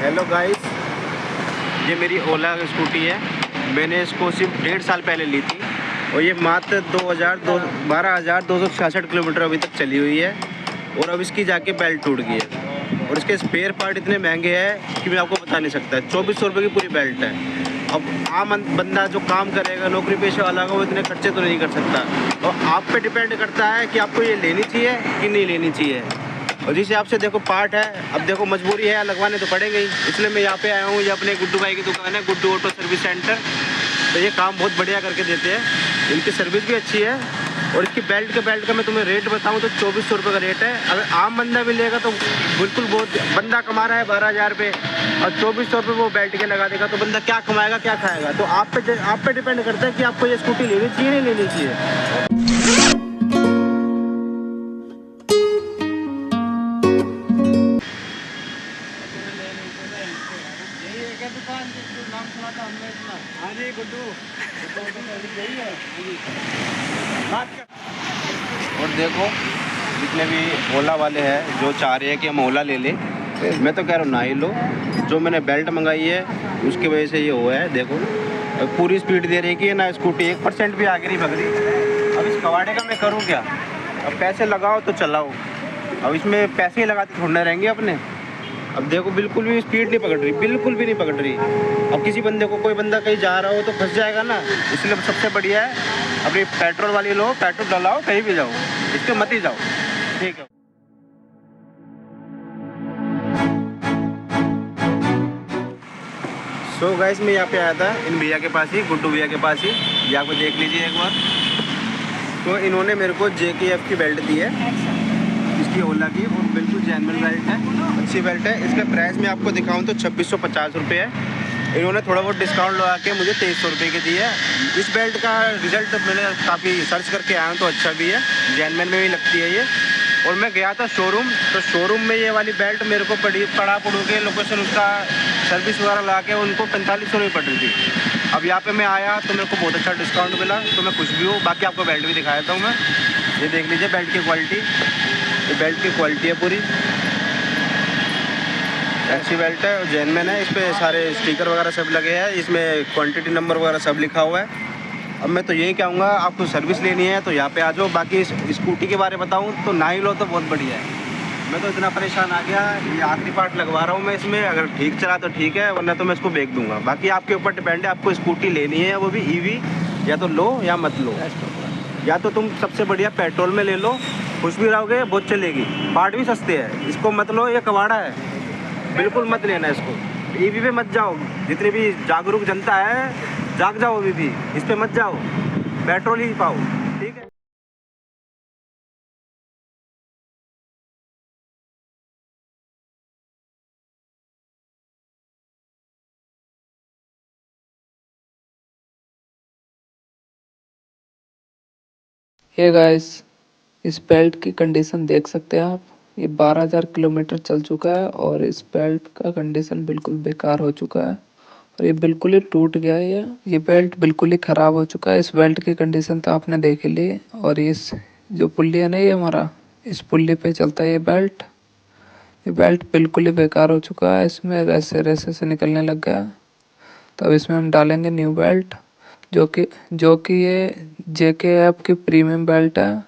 Hello guys, ये मेरी ओला की स्कूटी है। मैंने इसको सिर्फ 1.5 साल पहले ली थी और ये मात्र 12,266 किलोमीटर अभी तक चली हुई है। और अब इसकी जाके बेल्ट टूट गई है और इसके स्पेयर पार्ट इतने महंगे हैं कि मैं आपको बता नहीं सकता। 2400 रुपये की पूरी बेल्ट है। अब आम बंदा जो काम करेगा, नौकरी पेशे वाला होगा, वो इतने खर्चे तो नहीं कर सकता। और आप पे डिपेंड करता है कि आपको ये लेनी चाहिए कि नहीं लेनी चाहिए। और जिस हिसाब से देखो पार्ट है, अब देखो मजबूरी है, लगवाने तो पड़ेंगे ही। इसलिए मैं यहाँ पे आया हूँ। ये अपने गुड्डू भाई की दुकान है, गुड्डू ऑटो सर्विस सेंटर। तो ये काम बहुत बढ़िया करके देते हैं, इनकी सर्विस भी अच्छी है। और इसकी बेल्ट का मैं तुम्हें रेट बताऊँ तो 2400 रुपये का रेट है। अगर आम बंदा भी लेगा तो बिल्कुल, बहुत बंदा कमा रहा है 12,000 रुपये और 2400 रुपये वो बेल्ट के लगा देगा तो बंदा क्या कमाएगा, क्या खाएगा। तो आप पे डिपेंड करता है कि आपको ये स्कूटी लेनी चाहिए नहीं लेनी चाहिए। हाँ जी गुड्डू। और देखो जितने भी ओला वाले हैं जो चाह रहे हैं कि हम ओला ले लें, मैं तो कह रहा हूँ ना ही लो। जो मैंने बेल्ट मंगाई है उसकी वजह से ये हुआ है। देखो पूरी स्पीड दे रही है कि ना, स्कूटी 1% भी आगे नहीं भग रही। अब इस कवाड़े का मैं करूँ क्या? अब पैसे लगाओ तो चलाओ। अब इसमें पैसे ही लगाते थोड़ना रहेंगे अपने। अब देखो बिल्कुल भी स्पीड नहीं पकड़ रही, बिल्कुल भी नहीं पकड़ रही। अब किसी बंदे को, कोई बंदा कहीं जा रहा हो तो फंस जाएगा ना। इसलिए सबसे बढ़िया है अपनी पेट्रोल वाली लो, पेट्रोल डलाओ, कहीं भी जाओ, इसके मत ही जाओ। ठीक है। सो गाइस, मैं यहाँ पे आया था इन भैया के पास ही, गुड्डू भैया के पास ही। ये आपको देख लीजिए एक बार। तो इन्होंने मेरे को JKF की बेल्ट दी है, इसकी ओला की, और बिल्कुल जेन्युइन बेल्ट है, अच्छी बेल्ट है। इसका प्राइस मैं आपको दिखाऊं तो 2650 रुपये है। इन्होंने थोड़ा बहुत डिस्काउंट लगा के मुझे 2300 रुपये की दी है। इस बेल्ट का रिज़ल्ट मैंने काफ़ी सर्च करके आया हूँ तो अच्छा भी है, जेन्युइन में भी लगती है ये। और मैं गया था शोरूम, तो शोरूम में ये वाली बेल्ट मेरे को पड़ा के लोकेशन उसका सर्विस वगैरह लगा के उनको 4500 में पड़ रही थी। अब यहाँ पे मैं आया तो मेरे को बहुत अच्छा डिस्काउंट मिला, तो मैं खुश भी हूँ। बाकी आपको बेल्ट भी दिखाया था मैं, ये देख लीजिए बेल्ट की क्वालिटी। ये बेल्ट की क्वालिटी है पूरी अच्छी बेल्ट है और जेन्युइन है। इस पर सारे स्टिकर वगैरह सब लगे हैं, इसमें क्वांटिटी नंबर वगैरह सब लिखा हुआ है। अब मैं तो यही कहूँगा, आपको सर्विस लेनी है तो यहाँ पे आ जाओ। बाकी स्कूटी के बारे में बताऊँ तो ना ही लो तो बहुत बढ़िया है। मैं तो इतना परेशान आ गया, ये आखिरी पार्ट लगवा रहा हूँ मैं इसमें। अगर ठीक चला तो ठीक है, वरना तो मैं इसको बेच दूँगा। बाकी आपके ऊपर डिपेंड है, आपको स्कूटी लेनी है वो भी EV, या तो लो या मत लो। या तो तुम सबसे बढ़िया पेट्रोल में ले लो, खुश भी रहोगे, बहुत चलेगी, पार्ट भी सस्ते हैं। इसको मत लो, ये कबाड़ा है, बिल्कुल मत लेना इसको। EV पे मत जाओ, जितनी भी जागरूक जनता है जाग जाओ, अभी भी इस पे मत जाओ, पेट्रोल ही पाओ। ठीक है। हे गाइस, इस बेल्ट की कंडीशन देख सकते हैं आप। ये 12,000 किलोमीटर चल चुका है और इस बेल्ट का कंडीशन बिल्कुल बेकार हो चुका है और ये बिल्कुल ही टूट गया है। ये बेल्ट बिल्कुल ही ख़राब हो चुका है। इस बेल्ट की कंडीशन तो आपने देख ही ली। और इस जो पुल्ली है ना, ये हमारा, इस पुल्ली पे चलता है ये बेल्ट। ये बेल्ट बिल्कुल ही बेकार हो चुका है, इसमें रेसे रेसे से निकलने लग गया। तो अब इसमें हम डालेंगे न्यू बेल्ट, जो कि ये JKF की प्रीमियम बेल्ट है।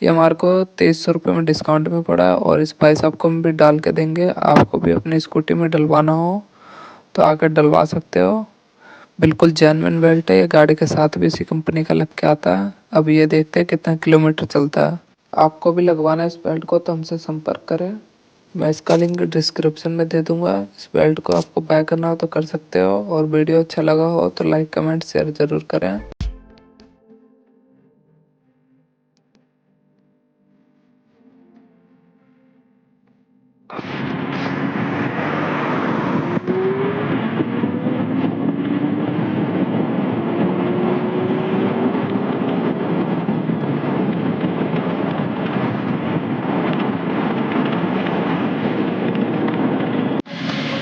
ये हमारे को 2300 रुपये में डिस्काउंट में पड़ा है और इस भाई साहब को हम भी डाल के देंगे। आपको भी अपनी स्कूटी में डलवाना हो तो आकर डलवा सकते हो। बिल्कुल जेन्युइन बेल्ट है, ये गाड़ी के साथ भी इसी कंपनी का लग के आता है। अब ये देखते हैं कितना किलोमीटर चलता है। आपको भी लगवाना है इस बेल्ट को तो हमसे संपर्क करें, मैं इसका लिंक डिस्क्रिप्शन में दे दूंगा। इस बेल्ट को आपको बाय करना हो तो कर सकते हो। और वीडियो अच्छा लगा हो तो लाइक कमेंट शेयर ज़रूर करें।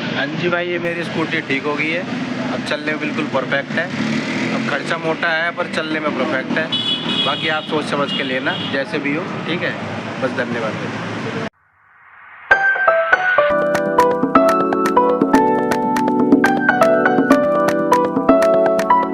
हाँ जी भाई, ये मेरी स्कूटी ठीक हो गई है, अब चलने में बिल्कुल परफेक्ट है। अब खर्चा मोटा है पर चलने में परफेक्ट है। बाकी आप सोच समझ के लेना जैसे भी हो, ठीक है। बस धन्यवाद।